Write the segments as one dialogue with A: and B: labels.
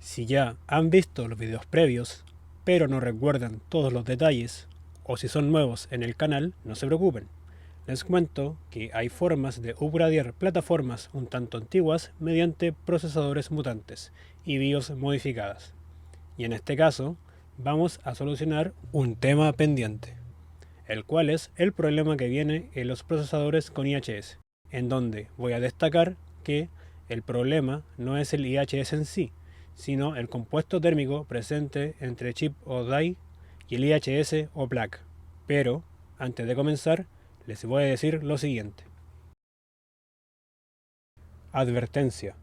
A: Si ya han visto los videos previos, pero no recuerdan todos los detalles, o si son nuevos en el canal, no se preocupen. Les cuento que hay formas de upgradear plataformas un tanto antiguas mediante procesadores mutantes y BIOS modificadas. Y en este caso, vamos a solucionar un tema pendiente, el cual es el problema que viene en los procesadores con IHS, en donde voy a destacar que el problema no es el IHS en sí, sino el compuesto térmico presente entre chip o die y el IHS o placa. Pero, antes de comenzar, les voy a decir lo siguiente. Advertencia.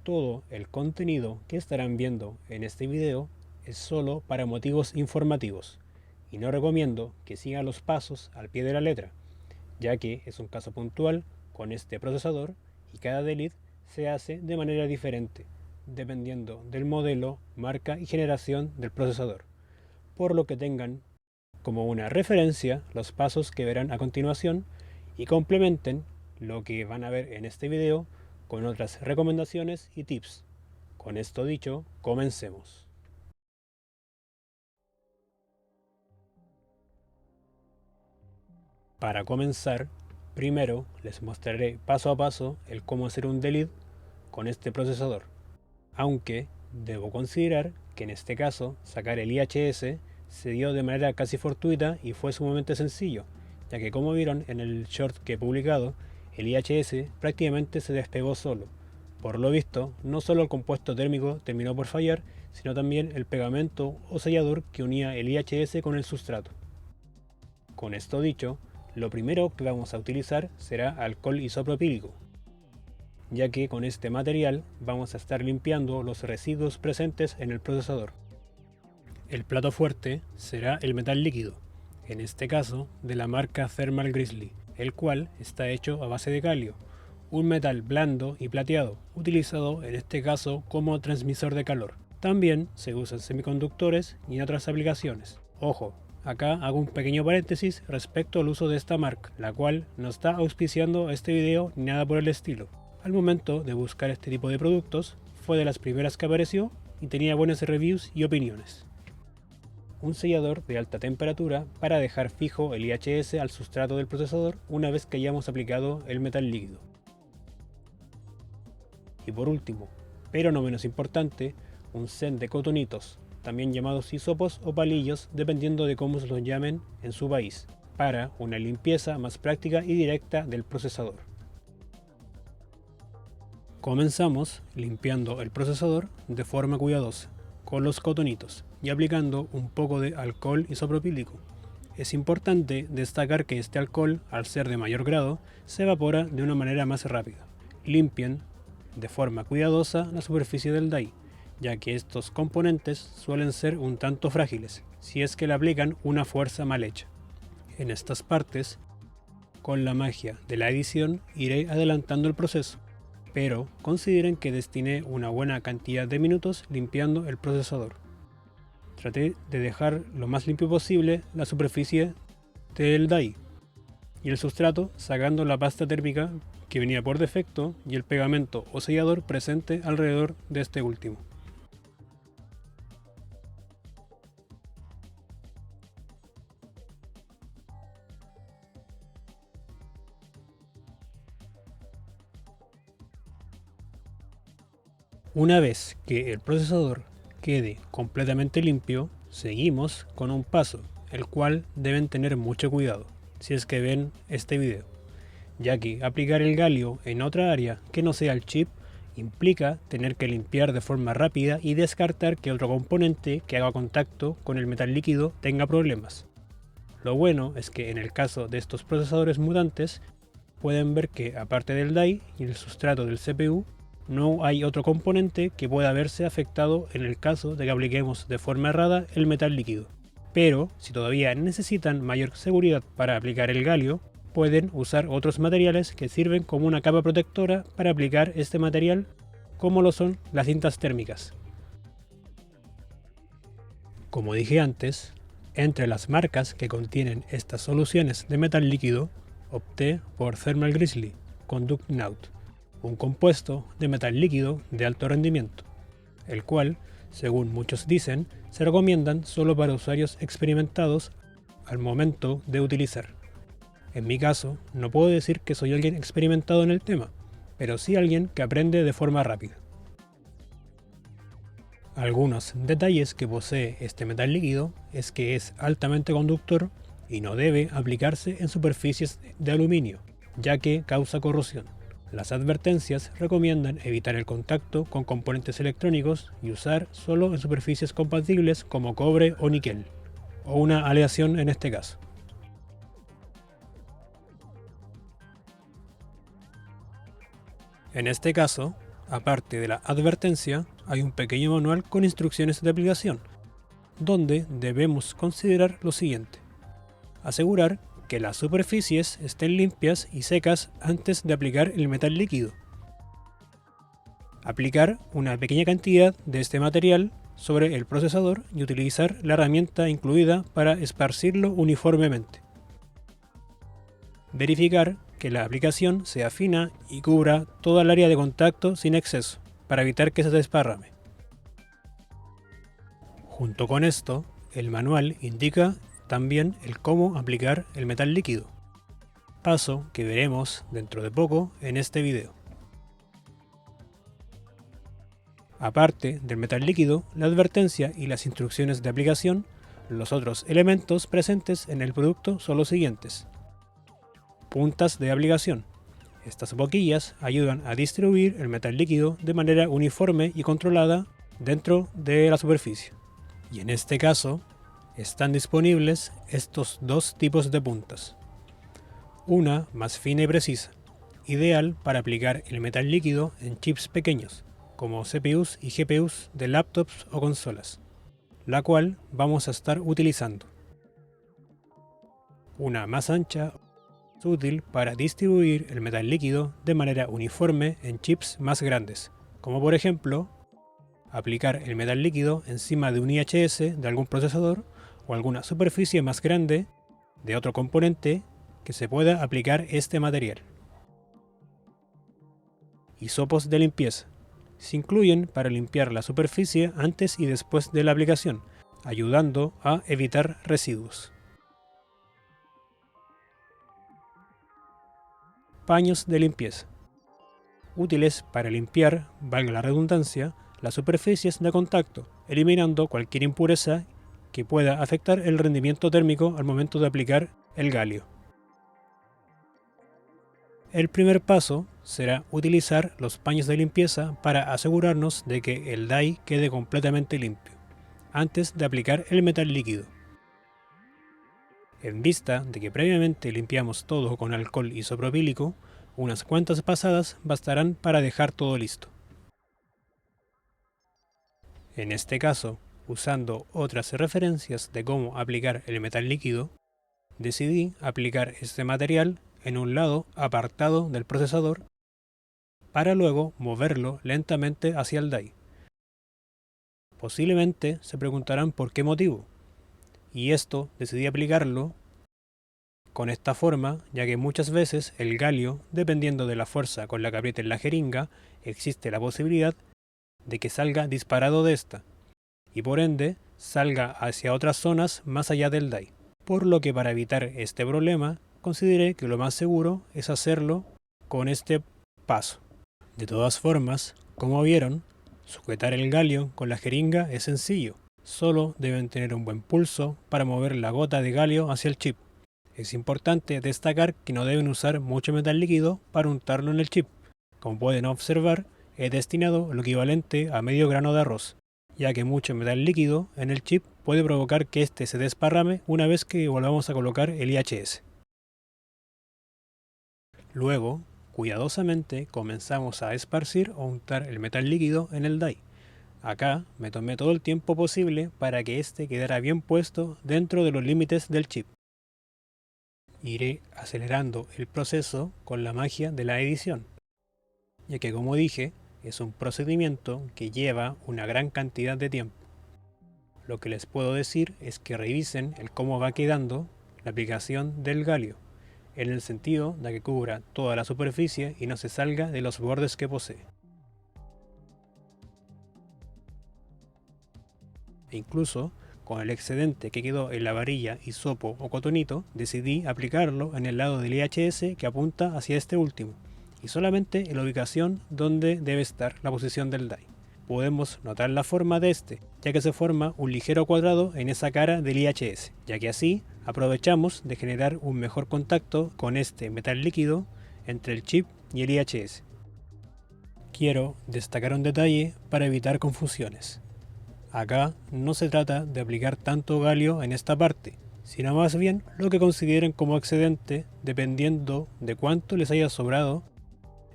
A: Todo el contenido que estarán viendo en este video es solo para motivos informativos y no recomiendo que sigan los pasos al pie de la letra, ya que es un caso puntual con este procesador y cada delete se hace de manera diferente, dependiendo del modelo, marca y generación del procesador, por lo que tengan como una referencia los pasos que verán a continuación y complementen lo que van a ver en este video con otras recomendaciones y tips. Con esto dicho, comencemos. Para comenzar, primero les mostraré paso a paso el cómo hacer un delete con este procesador, aunque debo considerar que en este caso sacar el IHS se dio de manera casi fortuita y fue sumamente sencillo, ya que como vieron en el short que he publicado, el IHS prácticamente se despegó solo. Por lo visto, no solo el compuesto térmico terminó por fallar, sino también el pegamento o sellador que unía el IHS con el sustrato. Con esto dicho, lo primero que vamos a utilizar será alcohol isopropílico, ya que con este material vamos a estar limpiando los residuos presentes en el procesador. El plato fuerte será el metal líquido, en este caso de la marca Thermal Grizzly, el cual está hecho a base de galio, un metal blando y plateado, utilizado en este caso como transmisor de calor. También se usa en semiconductores y en otras aplicaciones. Ojo, acá hago un pequeño paréntesis respecto al uso de esta marca, la cual no está auspiciando este video ni nada por el estilo. Al momento de buscar este tipo de productos, fue de las primeras que apareció y tenía buenas reviews y opiniones. Un sellador de alta temperatura para dejar fijo el IHS al sustrato del procesador una vez que hayamos aplicado el metal líquido. Y por último, pero no menos importante, un set de cotonitos, también llamados hisopos o palillos dependiendo de cómo se los llamen en su país, para una limpieza más práctica y directa del procesador. Comenzamos limpiando el procesador de forma cuidadosa, con los cotonitos y aplicando un poco de alcohol isopropílico. Es importante destacar que este alcohol, al ser de mayor grado, se evapora de una manera más rápida. Limpien de forma cuidadosa la superficie del die, ya que estos componentes suelen ser un tanto frágiles si es que le aplican una fuerza mal hecha. En estas partes, con la magia de la edición, iré adelantando el proceso, pero consideren que destiné una buena cantidad de minutos limpiando el procesador. Traté de dejar lo más limpio posible la superficie del die y el sustrato, sacando la pasta térmica que venía por defecto y el pegamento o sellador presente alrededor de este último. Una vez que el procesador quede completamente limpio, seguimos con un paso, el cual deben tener mucho cuidado si es que ven este video, ya que aplicar el galio en otra área que no sea el chip implica tener que limpiar de forma rápida y descartar que otro componente que haga contacto con el metal líquido tenga problemas. Lo bueno es que en el caso de estos procesadores mutantes pueden ver que aparte del die y el sustrato del CPU, no hay otro componente que pueda verse afectado en el caso de que apliquemos de forma errada el metal líquido. Pero si todavía necesitan mayor seguridad para aplicar el galio, pueden usar otros materiales que sirven como una capa protectora para aplicar este material, como lo son las cintas térmicas. Como dije antes, entre las marcas que contienen estas soluciones de metal líquido, opté por Thermal Grizzly Conduct Naut, un compuesto de metal líquido de alto rendimiento. el cual, según muchos dicen, se recomiendan solo para usuarios experimentados al momento de utilizar. En mi caso, no puedo decir que soy alguien experimentado en el tema, pero sí alguien que aprende de forma rápida. Algunos detalles que posee este metal líquido es que es altamente conductor y no debe aplicarse en superficies de aluminio, ya que causa corrosión. Las advertencias recomiendan evitar el contacto con componentes electrónicos y usar solo en superficies compatibles como cobre o níquel, o una aleación en este caso. En este caso, aparte de la advertencia, hay un pequeño manual con instrucciones de aplicación, donde debemos considerar lo siguiente. Asegurar que las superficies estén limpias y secas antes de aplicar el metal líquido. Aplicar una pequeña cantidad de este material sobre el procesador y utilizar la herramienta incluida para esparcirlo uniformemente. Verificar que la aplicación sea fina y cubra toda el área de contacto sin exceso, para evitar que se desparrame. Junto con esto, el manual indica también el cómo aplicar el metal líquido, paso que veremos dentro de poco en este video. Aparte del metal líquido, la advertencia y las instrucciones de aplicación, los otros elementos presentes en el producto son los siguientes. Puntas de aplicación. Estas boquillas ayudan a distribuir el metal líquido de manera uniforme y controlada dentro de la superficie. Y en este caso, están disponibles estos dos tipos de puntas. Una más fina y precisa, ideal para aplicar el metal líquido en chips pequeños, como CPUs y GPUs de laptops o consolas, la cual vamos a estar utilizando. Una más ancha, útil para distribuir el metal líquido de manera uniforme en chips más grandes, como por ejemplo, aplicar el metal líquido encima de un IHS de algún procesador o alguna superficie más grande de otro componente que se pueda aplicar este material. Hisopos de limpieza. Se incluyen para limpiar la superficie antes y después de la aplicación, ayudando a evitar residuos. Paños de limpieza. Útiles para limpiar, valga la redundancia, las superficies de contacto, eliminando cualquier impureza que pueda afectar el rendimiento térmico al momento de aplicar el galio. El primer paso será utilizar los paños de limpieza para asegurarnos de que el die quede completamente limpio, antes de aplicar el metal líquido. En vista de que previamente limpiamos todo con alcohol isopropílico, unas cuantas pasadas bastarán para dejar todo listo. En este caso, usando otras referencias de cómo aplicar el metal líquido, decidí aplicar este material en un lado apartado del procesador para luego moverlo lentamente hacia el die. Posiblemente se preguntarán por qué motivo, y esto decidí aplicarlo con esta forma, ya que muchas veces el galio, dependiendo de la fuerza con la que aprieten la jeringa, existe la posibilidad de que salga disparado de esta, y por ende salga hacia otras zonas más allá del die. Por lo que para evitar este problema, consideré que lo más seguro es hacerlo con este paso. De todas formas, como vieron, sujetar el galio con la jeringa es sencillo. Solo deben tener un buen pulso para mover la gota de galio hacia el chip. Es importante destacar que no deben usar mucho metal líquido para untarlo en el chip. Como pueden observar, he destinado lo equivalente a medio grano de arroz, ya que mucho metal líquido en el chip puede provocar que éste se desparrame una vez que volvamos a colocar el IHS. Luego, cuidadosamente comenzamos a esparcir o untar el metal líquido en el die. Acá me tomé todo el tiempo posible para que éste quedara bien puesto dentro de los límites del chip. Iré acelerando el proceso con la magia de la edición, ya que como dije, es un procedimiento que lleva una gran cantidad de tiempo. Lo que les puedo decir es que revisen el cómo va quedando la aplicación del galio, en el sentido de que cubra toda la superficie y no se salga de los bordes que posee. e incluso con el excedente que quedó en la varilla, hisopo o cotonito, decidí aplicarlo en el lado del IHS que apunta hacia este último, y solamente en la ubicación donde debe estar la posición del die. Podemos notar la forma de este, ya que se forma un ligero cuadrado en esa cara del IHS, ya que así aprovechamos de generar un mejor contacto con este metal líquido entre el chip y el IHS. Quiero destacar un detalle para evitar confusiones. Acá no se trata de aplicar tanto galio en esta parte, sino más bien lo que consideren como excedente dependiendo de cuánto les haya sobrado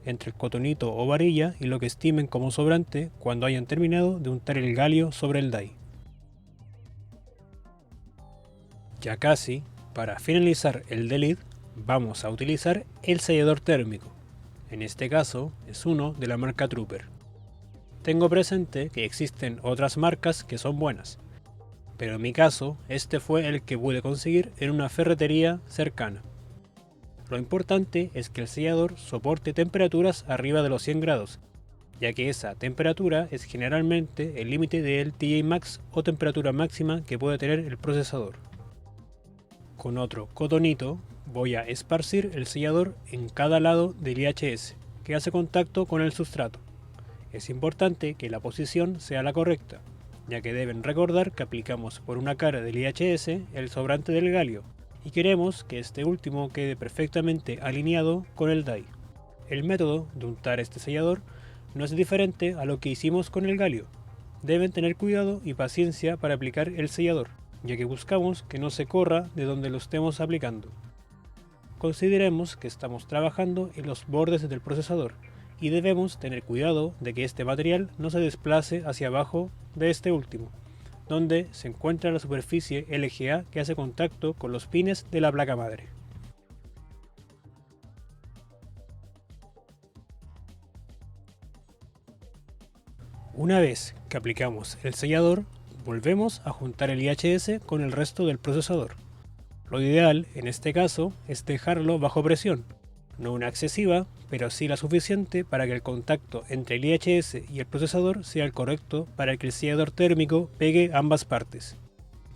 A: entre el cotonito o varilla y lo que estimen como sobrante cuando hayan terminado de untar el galio sobre el die. Ya casi, para finalizar el delete, vamos a utilizar el sellador térmico. En este caso es uno de la marca Trooper. Tengo presente que existen otras marcas que son buenas, pero en mi caso este fue el que pude conseguir en una ferretería cercana. Lo importante es que el sellador soporte temperaturas arriba de los 100 grados, ya que esa temperatura es generalmente el límite del TJ Max o temperatura máxima que puede tener el procesador. Con otro cotonito voy a esparcir el sellador en cada lado del IHS que hace contacto con el sustrato. Es importante que la posición sea la correcta, ya que deben recordar que aplicamos por una cara del IHS el sobrante del galio y queremos que este último quede perfectamente alineado con el die. El método de untar este sellador no es diferente a lo que hicimos con el galio. Deben tener cuidado y paciencia para aplicar el sellador, ya que buscamos que no se corra de donde lo estemos aplicando. Consideremos que estamos trabajando en los bordes del procesador y debemos tener cuidado de que este material no se desplace hacia abajo de este último, donde se encuentra la superficie LGA que hace contacto con los pines de la placa madre. Una vez que aplicamos el sellador, volvemos a juntar el IHS con el resto del procesador. Lo ideal en este caso es dejarlo bajo presión, no una excesiva, pero sí la suficiente para que el contacto entre el IHS y el procesador sea el correcto para que el sellador térmico pegue ambas partes.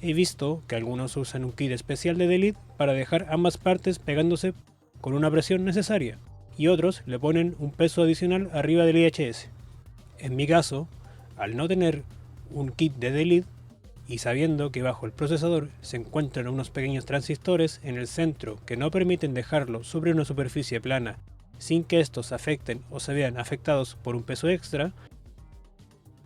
A: He visto que algunos usan un kit especial de delete para dejar ambas partes pegándose con una presión necesaria, y otros le ponen un peso adicional arriba del IHS. En mi caso, al no tener un kit de delete, y sabiendo que bajo el procesador se encuentran unos pequeños transistores en el centro que no permiten dejarlo sobre una superficie plana sin que estos afecten o se vean afectados por un peso extra,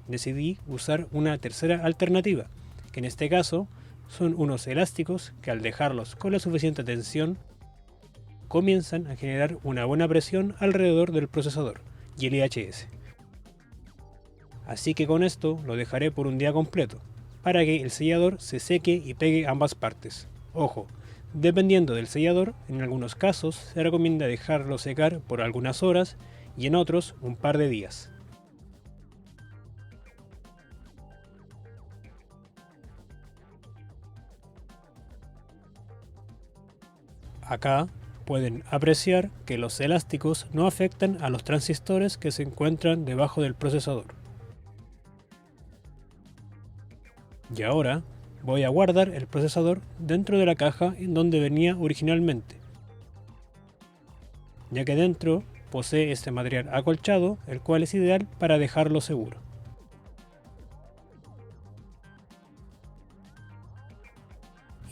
A: decidí usar una tercera alternativa, que en este caso son unos elásticos que al dejarlos con la suficiente tensión comienzan a generar una buena presión alrededor del procesador y el IHS. Así que con esto lo dejaré por un día completo, para que el sellador se seque y pegue ambas partes. Ojo, dependiendo del sellador, en algunos casos se recomienda dejarlo secar por algunas horas y en otros un par de días. Acá pueden apreciar que los elásticos no afectan a los transistores que se encuentran debajo del procesador. Y ahora voy a guardar el procesador dentro de la caja en donde venía originalmente, ya que dentro posee este material acolchado, el cual es ideal para dejarlo seguro.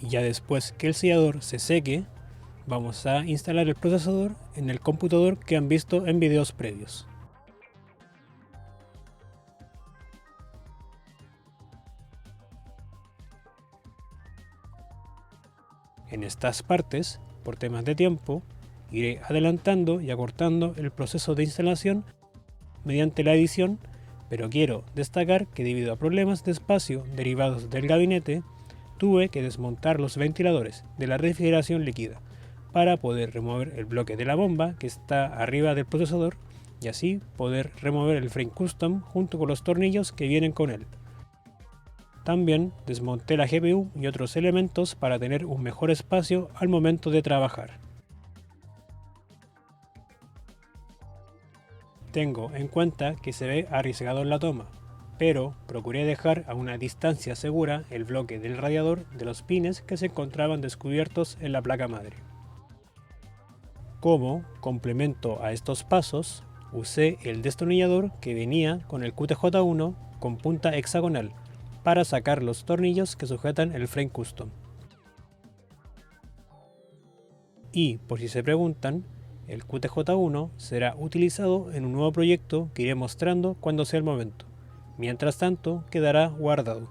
A: Y ya después que el sellador se seque, vamos a instalar el procesador en el computador que han visto en videos previos. En estas partes, por temas de tiempo, iré adelantando y acortando el proceso de instalación mediante la edición, pero quiero destacar que debido a problemas de espacio derivados del gabinete, tuve que desmontar los ventiladores de la refrigeración líquida para poder remover el bloque de la bomba que está arriba del procesador y así poder remover el frame custom junto con los tornillos que vienen con él. También desmonté la GPU y otros elementos para tener un mejor espacio al momento de trabajar. Tengo en cuenta que se ve arriesgado en la toma, pero procuré dejar a una distancia segura el bloque del radiador de los pines que se encontraban descubiertos en la placa madre. Como complemento a estos pasos, usé el destornillador que venía con el QTJ1 con punta hexagonal para sacar los tornillos que sujetan el frame custom. Y por si se preguntan, el QTJ1 será utilizado en un nuevo proyecto que iré mostrando cuando sea el momento. Mientras tanto, quedará guardado.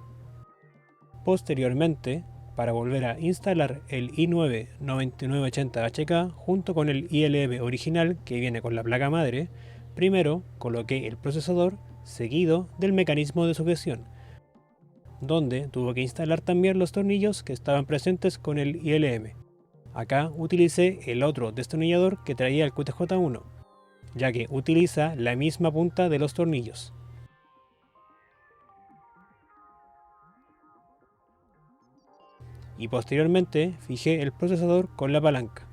A: Posteriormente, para volver a instalar el i9 9980HK junto con el ILM original que viene con la placa madre, primero coloqué el procesador seguido del mecanismo de sujeción, donde tuve que instalar también los tornillos que estaban presentes con el ILM. Acá utilicé el otro destornillador que traía el QTJ1, ya que utiliza la misma punta de los tornillos. Y posteriormente fijé el procesador con la palanca.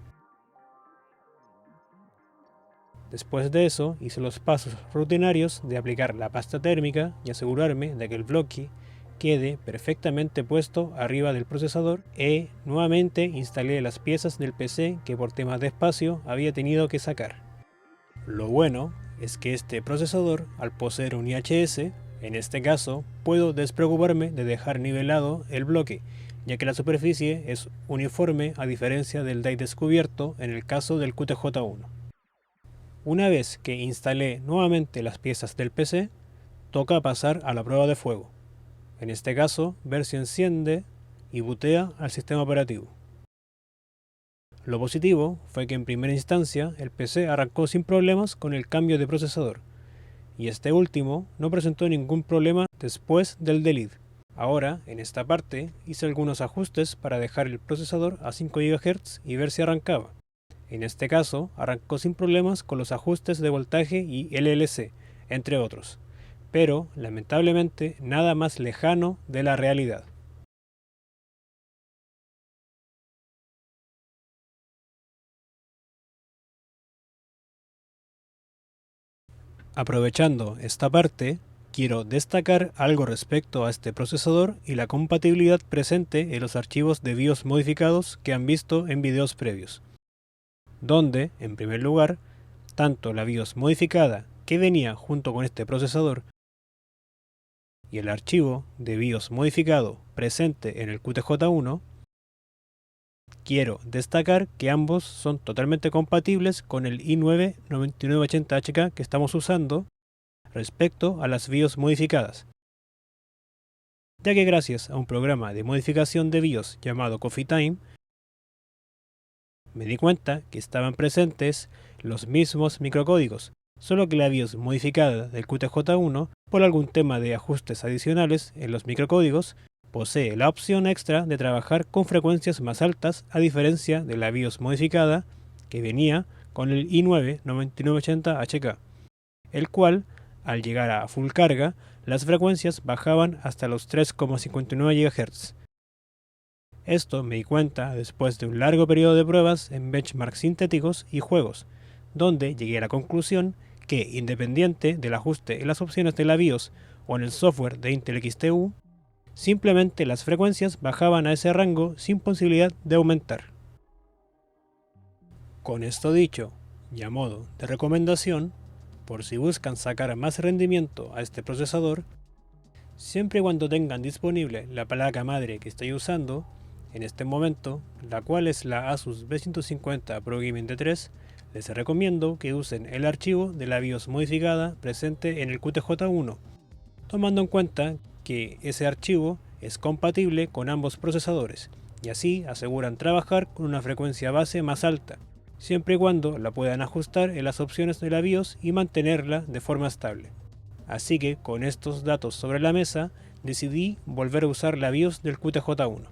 A: Después de eso hice los pasos rutinarios de aplicar la pasta térmica y asegurarme de que el bloque quede perfectamente puesto arriba del procesador e nuevamente instalé las piezas del PC que por temas de espacio había tenido que sacar. Lo bueno es que este procesador, al poseer un IHS, en este caso puedo despreocuparme de dejar nivelado el bloque, ya que la superficie es uniforme a diferencia del die descubierto en el caso del QTJ1. Una vez que instalé nuevamente las piezas del PC, toca pasar a la prueba de fuego. En este caso, ver si enciende y bootea al sistema operativo. Lo positivo fue que en primera instancia el PC arrancó sin problemas con el cambio de procesador, y este último no presentó ningún problema después del delete. Ahora, en esta parte, hice algunos ajustes para dejar el procesador a 5 GHz y ver si arrancaba. En este caso, arrancó sin problemas con los ajustes de voltaje y LLC, entre otros, pero lamentablemente nada más lejano de la realidad. Aprovechando esta parte, quiero destacar algo respecto a este procesador y la compatibilidad presente en los archivos de BIOS modificados que han visto en videos previos, donde, en primer lugar, tanto la BIOS modificada que venía junto con este procesador y el archivo de BIOS modificado presente en el QTJ1, quiero destacar que ambos son totalmente compatibles con el i9 9980HK que estamos usando respecto a las BIOS modificadas, ya que gracias a un programa de modificación de BIOS llamado Coffee Time, me di cuenta que estaban presentes los mismos microcódigos, solo que la BIOS modificada del QTJ1, por algún tema de ajustes adicionales en los microcódigos, posee la opción extra de trabajar con frecuencias más altas a diferencia de la BIOS modificada que venía con el i9 9980HK, el cual, al llegar a full carga, las frecuencias bajaban hasta los 3,59 GHz. Esto me di cuenta después de un largo periodo de pruebas en benchmarks sintéticos y juegos, donde llegué a la conclusión que, independiente del ajuste en las opciones de la BIOS o en el software de Intel XTU, simplemente las frecuencias bajaban a ese rango sin posibilidad de aumentar. Con esto dicho, y a modo de recomendación, por si buscan sacar más rendimiento a este procesador, siempre y cuando tengan disponible la placa madre que estoy usando en este momento, la cual es la Asus B150 Pro Gaming D3, les recomiendo que usen el archivo de la BIOS modificada presente en el QTJ1, tomando en cuenta que ese archivo es compatible con ambos procesadores, y así aseguran trabajar con una frecuencia base más alta, siempre y cuando la puedan ajustar en las opciones de la BIOS y mantenerla de forma estable. Así que con estos datos sobre la mesa, decidí volver a usar la BIOS del QTJ1.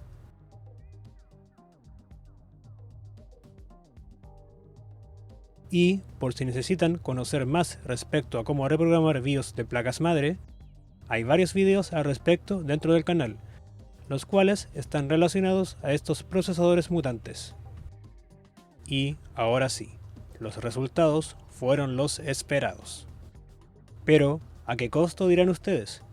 A: Y, por si necesitan conocer más respecto a cómo reprogramar BIOS de placas madre, hay varios videos al respecto dentro del canal, los cuales están relacionados a estos procesadores mutantes. Y ahora sí, los resultados fueron los esperados. Pero, ¿a qué costo dirán ustedes?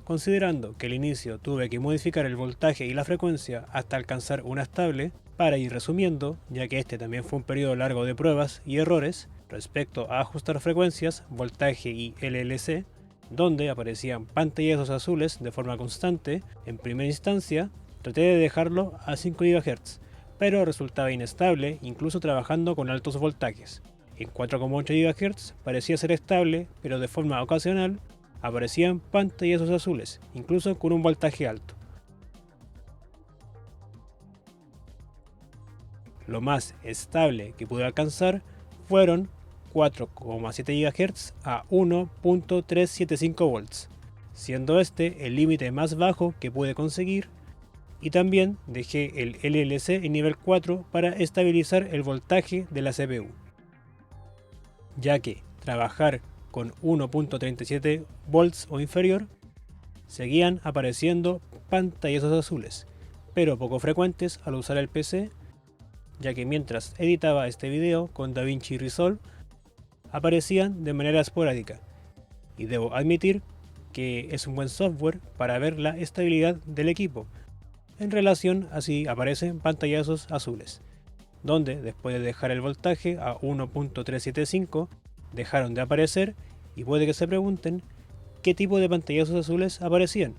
A: considerando que al inicio tuve que modificar el voltaje y la frecuencia hasta alcanzar una estable, para ir resumiendo, ya que este también fue un periodo largo de pruebas y errores respecto a ajustar frecuencias, voltaje y LLC, donde aparecían pantallazos azules de forma constante, en primera instancia traté de dejarlo a 5 GHz, pero resultaba inestable incluso trabajando con altos voltajes. En 4,8 GHz parecía ser estable, pero de forma ocasional aparecían pantallazos azules, incluso con un voltaje alto. Lo más estable que pude alcanzar fueron 4,7 GHz a 1.375 volts, siendo este el límite más bajo que pude conseguir, y también dejé el LLC en nivel 4 para estabilizar el voltaje de la CPU, ya que trabajar con 1.37 volts o inferior seguían apareciendo pantallazos azules, pero poco frecuentes al usar el PC, ya que mientras editaba este video con DaVinci Resolve aparecían de manera esporádica, y debo admitir que es un buen software para ver la estabilidad del equipo en relación a si aparecen pantallazos azules, donde después de dejar el voltaje a 1.375 dejaron de aparecer, y puede que se pregunten qué tipo de pantallazos azules aparecían.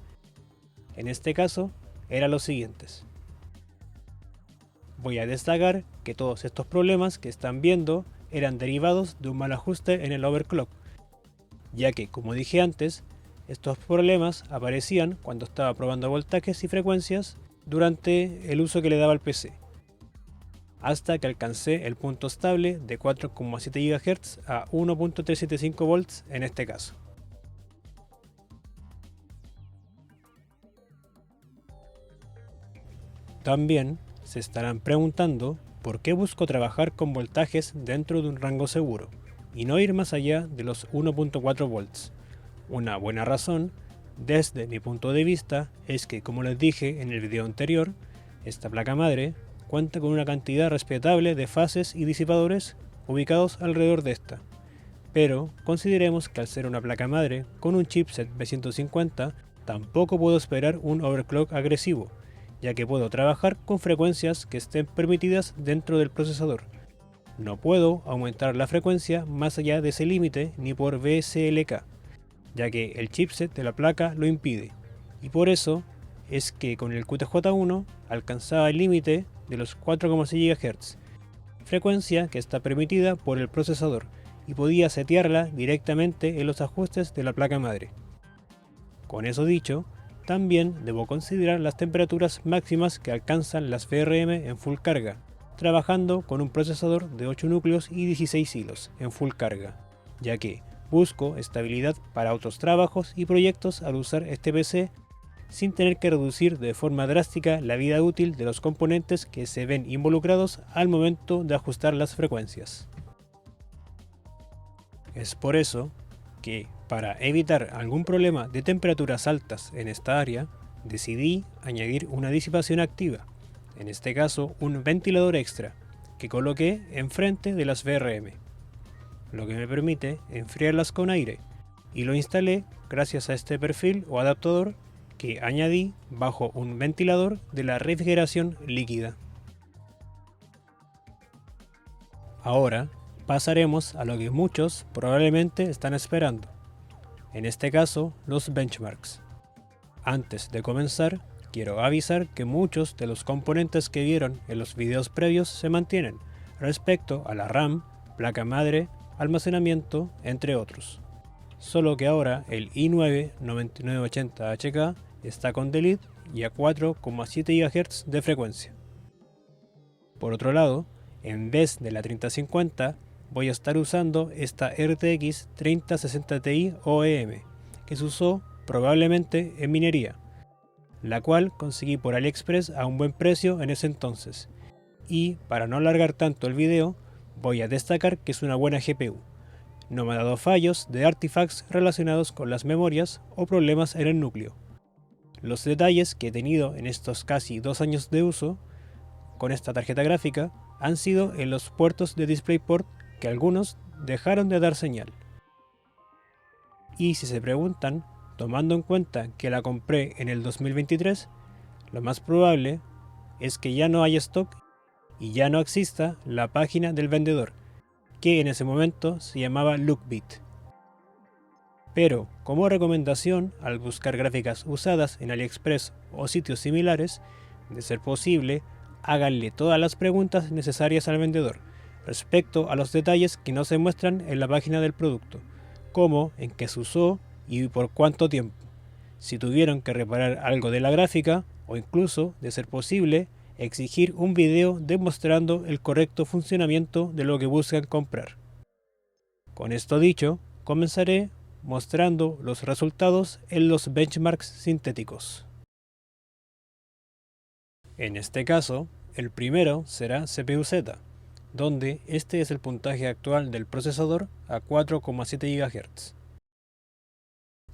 A: En este caso eran los siguientes. Voy a destacar que todos estos problemas que están viendo eran derivados de un mal ajuste en el overclock, ya que, como dije antes, estos problemas aparecían cuando estaba probando voltajes y frecuencias durante el uso que le daba al PC, hasta que alcancé el punto estable de 4,7 GHz a 1.375 volts en este caso. También se estarán preguntando por qué busco trabajar con voltajes dentro de un rango seguro y no ir más allá de los 1.4 volts. Una buena razón, desde mi punto de vista, es que, como les dije en el video anterior, esta placa madre cuenta con una cantidad respetable de fases y disipadores ubicados alrededor de esta. Pero consideremos que al ser una placa madre con un chipset B150, tampoco puedo esperar un overclock agresivo, ya que puedo trabajar con frecuencias que estén permitidas dentro del procesador. No puedo aumentar la frecuencia más allá de ese límite ni por VSLK, ya que el chipset de la placa lo impide, y por eso es que con el QTJ1 alcanzaba el límite de los 4,6 GHz, frecuencia que está permitida por el procesador, y podía setearla directamente en los ajustes de la placa madre. Con eso dicho, también debo considerar las temperaturas máximas que alcanzan las VRM en full carga, trabajando con un procesador de 8 núcleos y 16 hilos en full carga, ya que busco estabilidad para otros trabajos y proyectos al usar este PC sin tener que reducir de forma drástica la vida útil de los componentes que se ven involucrados al momento de ajustar las frecuencias. Es por eso que, para evitar algún problema de temperaturas altas en esta área, decidí añadir una disipación activa, en este caso un ventilador extra, que coloqué enfrente de las VRM, lo que me permite enfriarlas con aire, y lo instalé gracias a este perfil o adaptador que añadí bajo un ventilador de la refrigeración líquida. Ahora pasaremos a lo que muchos probablemente están esperando, en este caso los benchmarks. Antes de comenzar, quiero avisar que muchos de los componentes que vieron en los videos previos se mantienen respecto a la RAM, placa madre, almacenamiento, entre otros. Solo que ahora el i9 9980HK está con delete y a 4,7 GHz de frecuencia. Por otro lado, en vez de la 3050, voy a estar usando esta RTX 3060 Ti OEM, que se usó probablemente en minería, la cual conseguí por AliExpress a un buen precio en ese entonces. Y para no alargar tanto el video, voy a destacar que es una buena GPU. No me ha dado fallos de artifacts relacionados con las memorias o problemas en el núcleo. Los detalles que he tenido en estos casi 2 años de uso con esta tarjeta gráfica han sido en los puertos de DisplayPort, que algunos dejaron de dar señal. Y si se preguntan tomando en cuenta que la compré en el 2023, lo más probable es que ya no haya stock y ya no exista la página del vendedor, que en ese momento se llamaba Lookbit. Pero, como recomendación, al buscar gráficas usadas en AliExpress o sitios similares, de ser posible, háganle todas las preguntas necesarias al vendedor respecto a los detalles que no se muestran en la página del producto, como en qué se usó y por cuánto tiempo, si tuvieron que reparar algo de la gráfica o incluso, de ser posible, exigir un video demostrando el correcto funcionamiento de lo que buscan comprar. Con esto dicho, comenzaré mostrando los resultados en los benchmarks sintéticos. En este caso, el primero será CPU-Z, donde este es el puntaje actual del procesador a 4,7 GHz.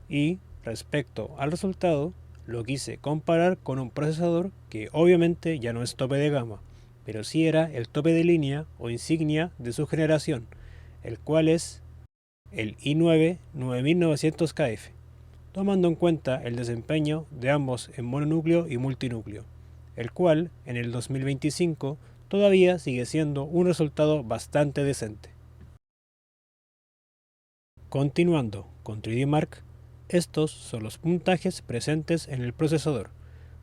A: Y, respecto al resultado, lo quise comparar con un procesador que obviamente ya no es tope de gama, pero sí era el tope de línea o insignia de su generación, el cual es el i9 9900KF, tomando en cuenta el desempeño de ambos en mononúcleo y multinúcleo, el cual en el 2025 todavía sigue siendo un resultado bastante decente. Continuando con 3D Mark, estos son los puntajes presentes en el procesador,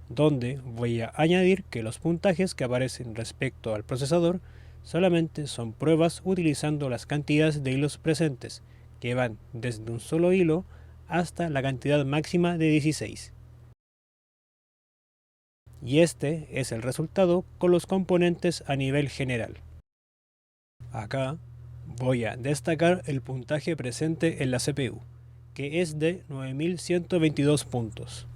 A: donde voy a añadir que los puntajes que aparecen respecto al procesador solamente son pruebas utilizando las cantidades de hilos presentes, que van desde un solo hilo hasta la cantidad máxima de 16. Y este es el resultado con los componentes a nivel general. Acá voy a destacar el puntaje presente en la CPU, que es de 9122 puntos.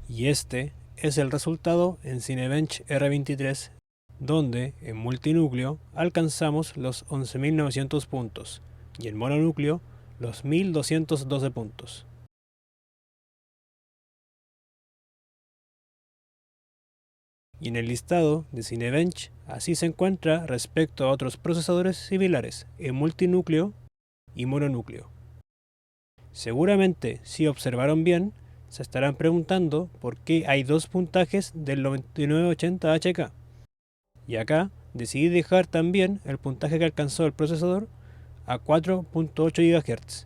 A: Y este es el resultado en Cinebench R23, donde en multinúcleo alcanzamos los 11.900 puntos y en mononúcleo los 1.212 puntos. Y en el listado de Cinebench así se encuentra respecto a otros procesadores similares en multinúcleo y mononúcleo. Seguramente, si observaron bien, se estarán preguntando por qué hay dos puntajes del 9980HK. Y acá decidí dejar también el puntaje que alcanzó el procesador a 4.8 GHz,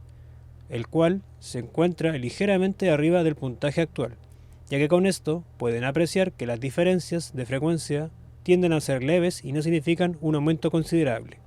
A: el cual se encuentra ligeramente arriba del puntaje actual, ya que con esto pueden apreciar que las diferencias de frecuencia tienden a ser leves y no significan un aumento considerable.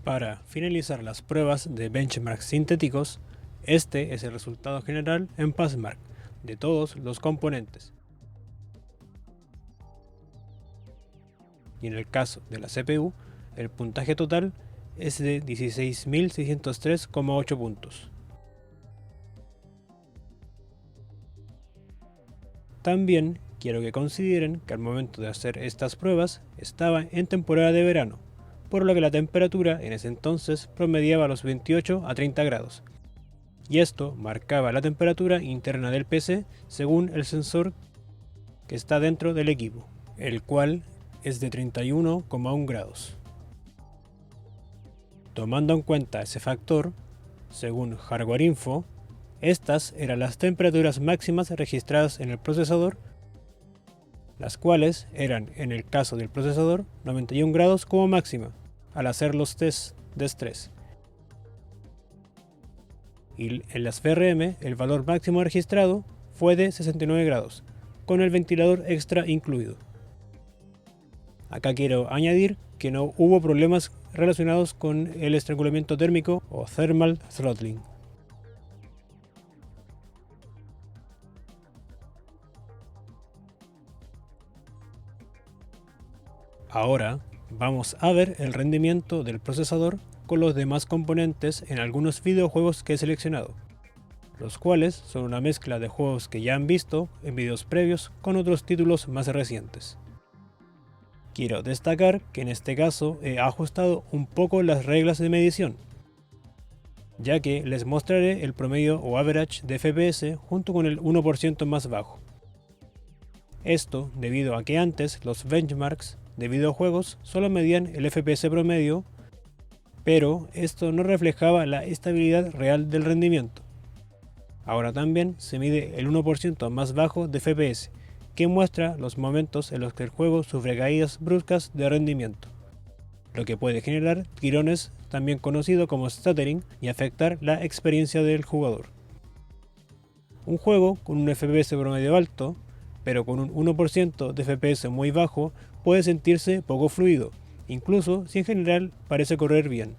A: Para finalizar las pruebas de benchmarks sintéticos, este es el resultado general en Passmark de todos los componentes. Y en el caso de la CPU, el puntaje total es de 16.603,8 puntos. También quiero que consideren que al momento de hacer estas pruebas estaba en temporada de verano, por lo que la temperatura en ese entonces promediaba los 28 a 30 grados. Y esto marcaba la temperatura interna del PC según el sensor que está dentro del equipo, el cual es de 31,1 grados. Tomando en cuenta ese factor, según Hardware Info, estas eran las temperaturas máximas registradas en el procesador, las cuales eran, en el caso del procesador, 91 grados como máxima, al hacer los tests de estrés. Y en las VRM el valor máximo registrado fue de 69 grados, con el ventilador extra incluido. Acá quiero añadir que no hubo problemas relacionados con el estrangulamiento térmico o thermal throttling. Ahora vamos a ver el rendimiento del procesador con los demás componentes en algunos videojuegos que he seleccionado, los cuales son una mezcla de juegos que ya han visto en videos previos con otros títulos más recientes. Quiero destacar que en este caso he ajustado un poco las reglas de medición, ya que les mostraré el promedio o average de FPS junto con el 1% más bajo. Esto debido a que antes los benchmarks de videojuegos solo medían el FPS promedio, pero esto no reflejaba la estabilidad real del rendimiento. Ahora también se mide el 1% más bajo de FPS, que muestra los momentos en los que el juego sufre caídas bruscas de rendimiento, lo que puede generar tirones, también conocido como stuttering, y afectar la experiencia del jugador. Un juego con un FPS promedio alto, pero con un 1% de FPS muy bajo, puede sentirse poco fluido, incluso si en general parece correr bien.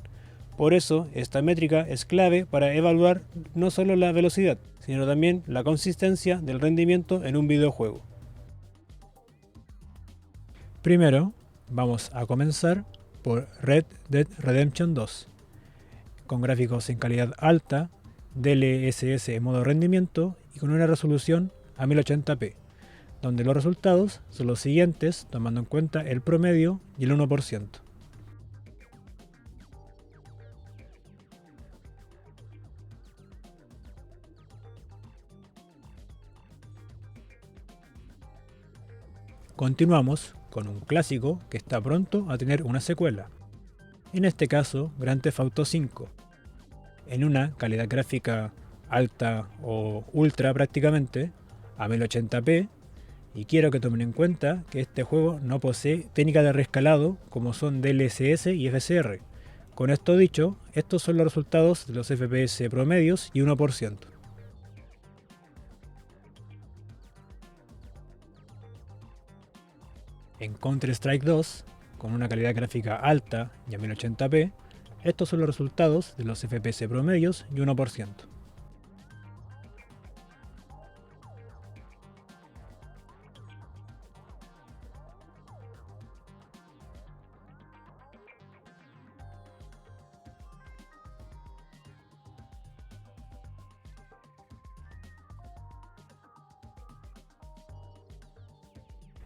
A: Por eso, esta métrica es clave para evaluar no solo la velocidad, sino también la consistencia del rendimiento en un videojuego. Primero, vamos a comenzar por Red Dead Redemption 2, con gráficos en calidad alta, DLSS en modo rendimiento y con una resolución a 1080p, donde los resultados son los siguientes tomando en cuenta el promedio y el 1%. Continuamos con un clásico que está pronto a tener una secuela, en este caso Grand Theft Auto V, en una calidad gráfica alta o ultra prácticamente, a 1080p, y quiero que tomen en cuenta que este juego no posee técnica de reescalado como son DLSS y FSR. Con esto dicho, estos son los resultados de los FPS promedios y 1%. En Counter-Strike 2, con una calidad gráfica alta y a 1080p, estos son los resultados de los FPS promedios y 1%.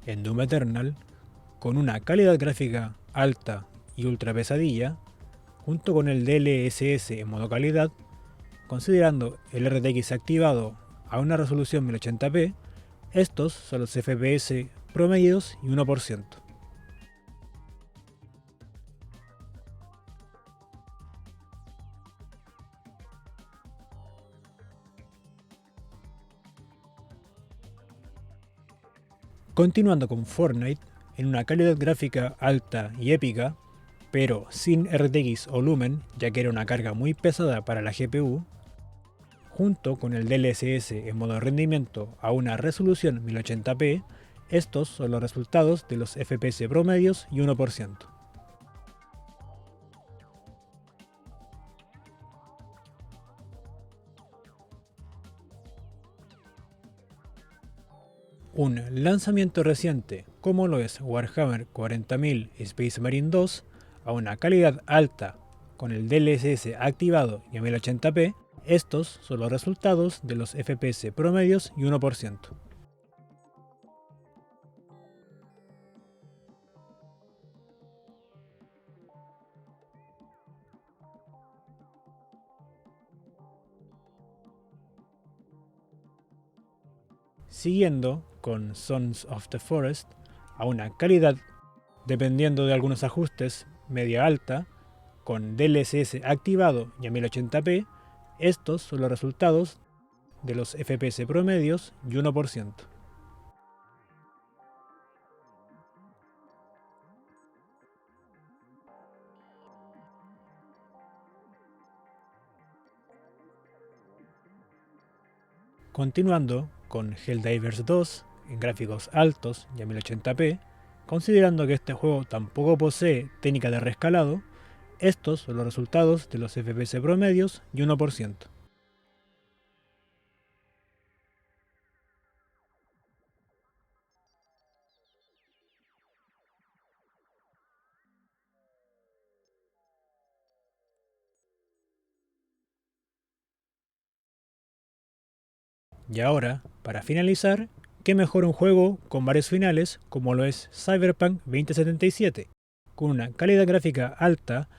A: En Doom Eternal, con una calidad gráfica alta y ultra pesadilla, junto con el DLSS en modo calidad, considerando el RTX activado a una resolución 1080p, estos son los FPS promedios y 1%. Continuando con Fortnite, en una calidad gráfica alta y épica, pero sin RTX o Lumen, ya que era una carga muy pesada para la GPU, junto con el DLSS en modo rendimiento a una resolución 1080p, estos son los resultados de los FPS promedios y 1%. Un lanzamiento reciente, como lo es Warhammer 40.000 Space Marine 2, a una calidad alta con el DLSS activado y a 1080p, estos son los resultados de los FPS promedios y 1%. Siguiendo con Sons of the Forest, a una calidad, dependiendo de algunos ajustes, media alta, con DLSS activado y a 1080p, estos son los resultados de los FPS promedios y 1%. Continuando con Helldivers 2 en gráficos altos y a 1080p, considerando que este juego tampoco posee técnica de reescalado, estos son los resultados de los FPS promedios y 1%. Y ahora, para finalizar, ¿qué mejor un juego con varios finales como lo es Cyberpunk 2077, con una calidad gráfica alta,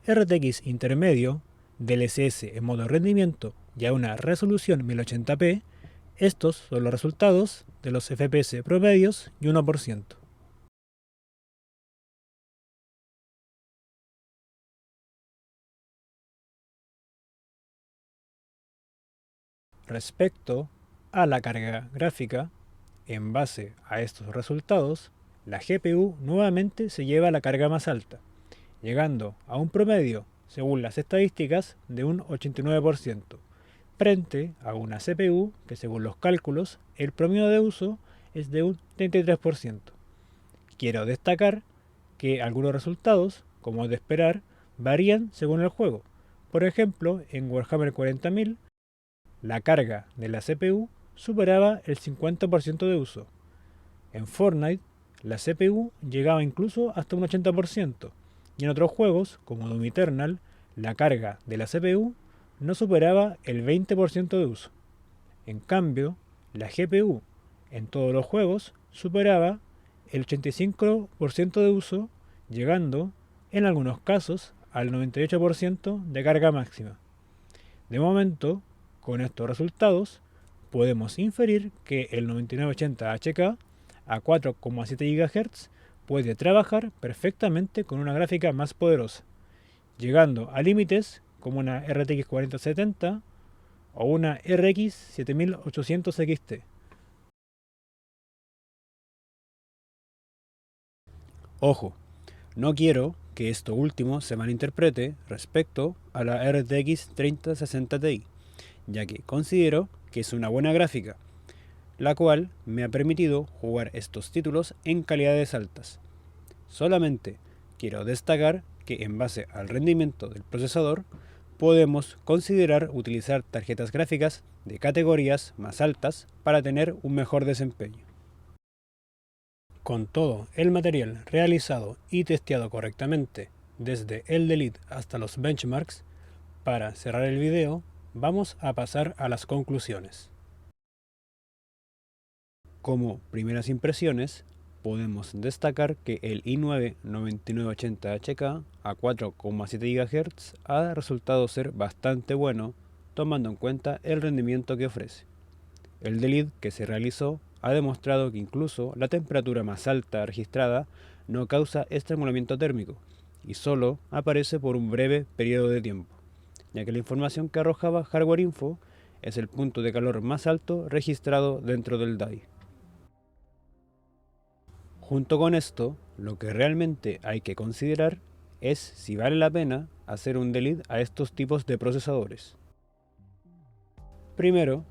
A: RTX intermedio DLSS en modo rendimiento y a una resolución 1080p, estos son los resultados de los FPS promedios y 1%. Respecto a la carga gráfica, en base a estos resultados, la GPU nuevamente se lleva la carga más alta, llegando a un promedio, según las estadísticas, de un 89%, frente a una CPU que, según los cálculos, el promedio de uso es de un 33%. Quiero destacar que algunos resultados, como es de esperar, varían según el juego. Por ejemplo, en Warhammer 40.000, la carga de la CPU superaba el 50% de uso. En Fortnite, la CPU llegaba incluso hasta un 80%, y en otros juegos, como Doom Eternal, la carga de la CPU no superaba el 20% de uso. En cambio, la GPU en todos los juegos superaba el 85% de uso, llegando, en algunos casos, al 98% de carga máxima. De momento, con estos resultados, podemos inferir que el 9980HK a 4,7 GHz puede trabajar perfectamente con una gráfica más poderosa, llegando a límites como una RTX 4070 o una RX 7800 XT. Ojo, no quiero que esto último se malinterprete respecto a la RTX 3060 Ti, ya que considero que es una buena gráfica, la cual me ha permitido jugar estos títulos en calidades altas. Solamente quiero destacar que en base al rendimiento del procesador podemos considerar utilizar tarjetas gráficas de categorías más altas para tener un mejor desempeño. Con todo el material realizado y testeado correctamente, desde el delete hasta los benchmarks, para cerrar el video, vamos a pasar a las conclusiones. Como primeras impresiones, podemos destacar que el i9 9980HK a 4,7 GHz ha resultado ser bastante bueno, tomando en cuenta el rendimiento que ofrece. El delete que se realizó ha demostrado que incluso la temperatura más alta registrada no causa estrangulamiento térmico y solo aparece por un breve periodo de tiempo, ya que la información que arrojaba Hardware Info es el punto de calor más alto registrado dentro del DAI. Junto con esto, lo que realmente hay que considerar es si vale la pena hacer un delete a estos tipos de procesadores. Primero,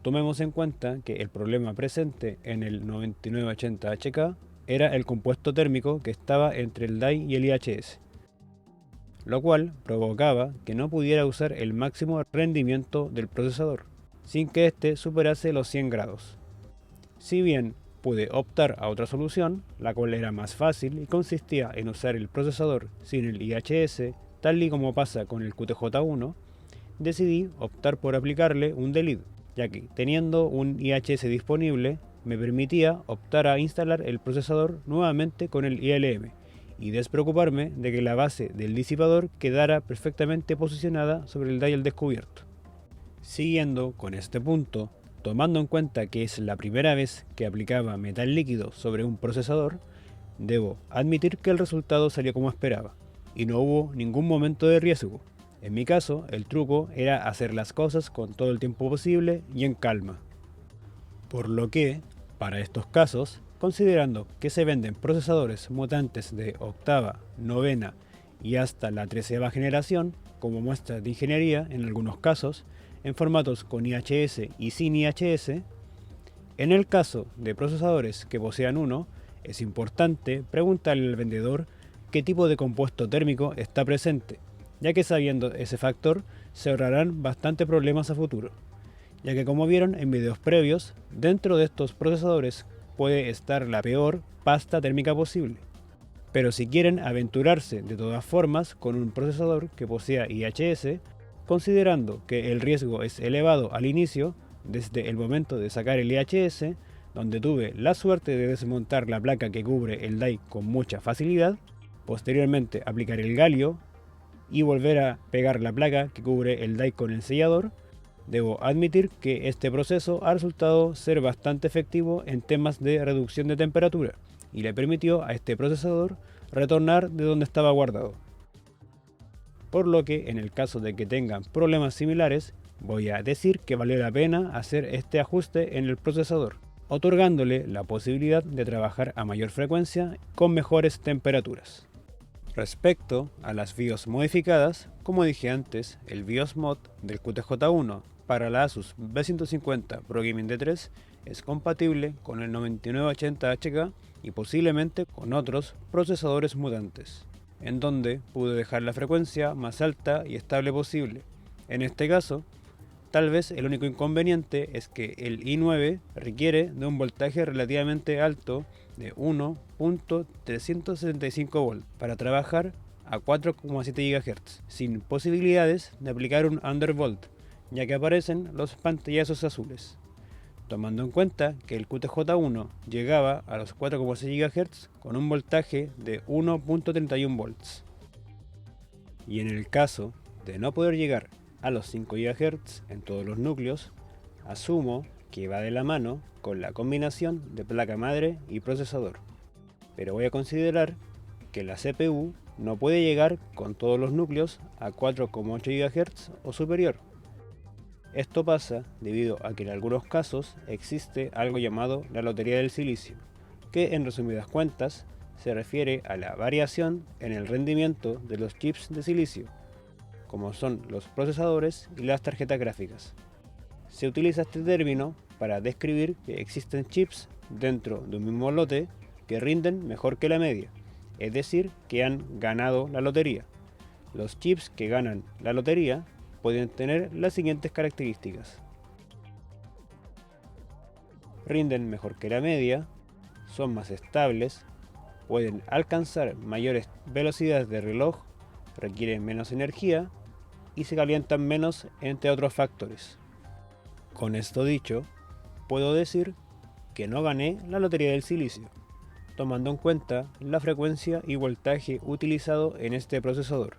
A: tomemos en cuenta que el problema presente en el 9980HK era el compuesto térmico que estaba entre el DAI y el IHS, lo cual provocaba que no pudiera usar el máximo rendimiento del procesador, sin que éste superase los 100 grados. Si bien pude optar a otra solución, la cual era más fácil y consistía en usar el procesador sin el IHS, tal y como pasa con el QTJ1, decidí optar por aplicarle un delete, ya que teniendo un IHS disponible me permitía optar a instalar el procesador nuevamente con el ILM y despreocuparme de que la base del disipador quedara perfectamente posicionada sobre el dial descubierto. Siguiendo con este punto, tomando en cuenta que es la primera vez que aplicaba metal líquido sobre un procesador, debo admitir que el resultado salió como esperaba, y no hubo ningún momento de riesgo. En mi caso, el truco era hacer las cosas con todo el tiempo posible y en calma. Por lo que, para estos casos, considerando que se venden procesadores mutantes de octava, novena y hasta la 13ª generación, como muestra de ingeniería en algunos casos, en formatos con IHS y sin IHS, en el caso de procesadores que posean uno, es importante preguntarle al vendedor qué tipo de compuesto térmico está presente, ya que sabiendo ese factor se ahorrarán bastante problemas a futuro, ya que como vieron en videos previos, dentro de estos procesadores puede estar la peor pasta térmica posible. Pero si quieren aventurarse de todas formas con un procesador que posea IHS, considerando que el riesgo es elevado al inicio, desde el momento de sacar el IHS, donde tuve la suerte de desmontar la placa que cubre el DAI con mucha facilidad, posteriormente aplicar el galio, y volver a pegar la placa que cubre el die con el sellador, debo admitir que este proceso ha resultado ser bastante efectivo en temas de reducción de temperatura y le permitió a este procesador retornar de donde estaba guardado. Por lo que en el caso de que tengan problemas similares, voy a decir que valió la pena hacer este ajuste en el procesador, otorgándole la posibilidad de trabajar a mayor frecuencia con mejores temperaturas. Respecto a las BIOS modificadas, como dije antes, el BIOS Mod del QTJ1 para la Asus B150 Pro Gaming D3 es compatible con el 9980HK y posiblemente con otros procesadores mutantes, en donde pude dejar la frecuencia más alta y estable posible. En este caso, tal vez el único inconveniente es que el i9 requiere de un voltaje relativamente alto de 1.375 volts para trabajar a 4,7 GHz, sin posibilidades de aplicar un undervolt, ya que aparecen los pantallazos azules. Tomando en cuenta que el QTJ1 llegaba a los 4,6 GHz con un voltaje de 1.31 volts. Y en el caso de no poder llegar a los 5 GHz en todos los núcleos, asumo que va de la mano con la combinación de placa madre y procesador. Pero voy a considerar que la CPU no puede llegar con todos los núcleos a 4,8 GHz o superior. Esto pasa debido a que en algunos casos existe algo llamado la lotería del silicio, que en resumidas cuentas se refiere a la variación en el rendimiento de los chips de silicio, como son los procesadores y las tarjetas gráficas. Se utiliza este término para describir que existen chips dentro de un mismo lote que rinden mejor que la media, es decir, que han ganado la lotería. Los chips que ganan la lotería pueden tener las siguientes características: rinden mejor que la media, son más estables, pueden alcanzar mayores velocidades de reloj, requieren menos energía y se calientan menos, entre otros factores. Con esto dicho, puedo decir que no gané la lotería del silicio, tomando en cuenta la frecuencia y voltaje utilizado en este procesador,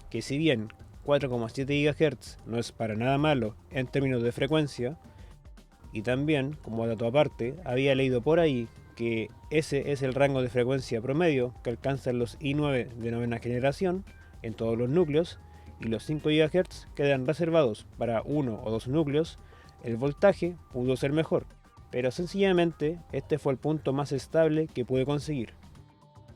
A: que si bien 4,7 GHz no es para nada malo en términos de frecuencia, y también, como dato aparte, había leído por ahí que ese es el rango de frecuencia promedio que alcanzan los i9 de novena generación en todos los núcleos, y los 5 GHz quedan reservados para uno o dos núcleos, el voltaje pudo ser mejor, pero sencillamente este fue el punto más estable que pude conseguir.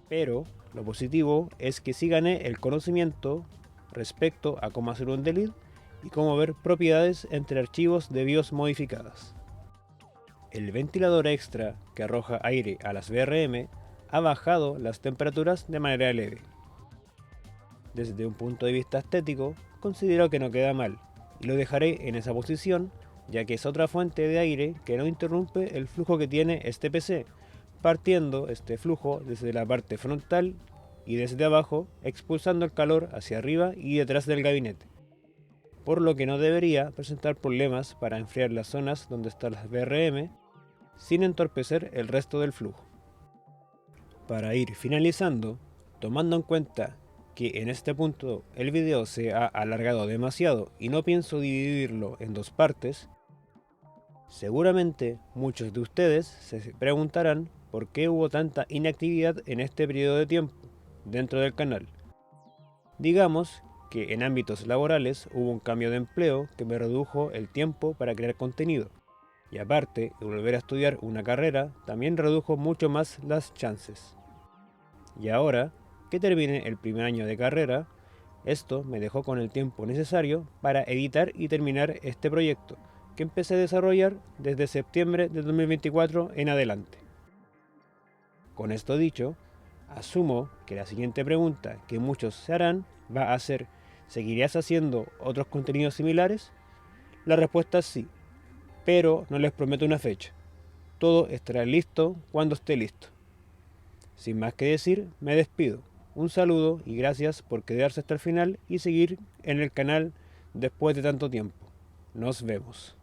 A: Pero lo positivo es que sí gané el conocimiento respecto a cómo hacer un delete y cómo ver propiedades entre archivos de BIOS modificadas. El ventilador extra que arroja aire a las VRM ha bajado las temperaturas de manera leve. Desde un punto de vista estético, considero que no queda mal, y lo dejaré en esa posición, ya que es otra fuente de aire que no interrumpe el flujo que tiene este PC, partiendo este flujo desde la parte frontal y desde abajo, expulsando el calor hacia arriba y detrás del gabinete, por lo que no debería presentar problemas para enfriar las zonas donde están las VRM, sin entorpecer el resto del flujo. Para ir finalizando, tomando en cuenta que en este punto el video se ha alargado demasiado y no pienso dividirlo en dos partes, seguramente muchos de ustedes se preguntarán por qué hubo tanta inactividad en este periodo de tiempo dentro del canal. Digamos que en ámbitos laborales hubo un cambio de empleo que me redujo el tiempo para crear contenido, y aparte de volver a estudiar una carrera también redujo mucho más las chances. Y ahora que terminé el primer año de carrera, esto me dejó con el tiempo necesario para editar y terminar este proyecto, que empecé a desarrollar desde septiembre de 2024 en adelante. Con esto dicho, asumo que la siguiente pregunta que muchos se harán va a ser: ¿seguirías haciendo otros contenidos similares? La respuesta es sí, pero no les prometo una fecha. Todo estará listo cuando esté listo. Sin más que decir, me despido. Un saludo y gracias por quedarse hasta el final y seguir en el canal después de tanto tiempo. Nos vemos.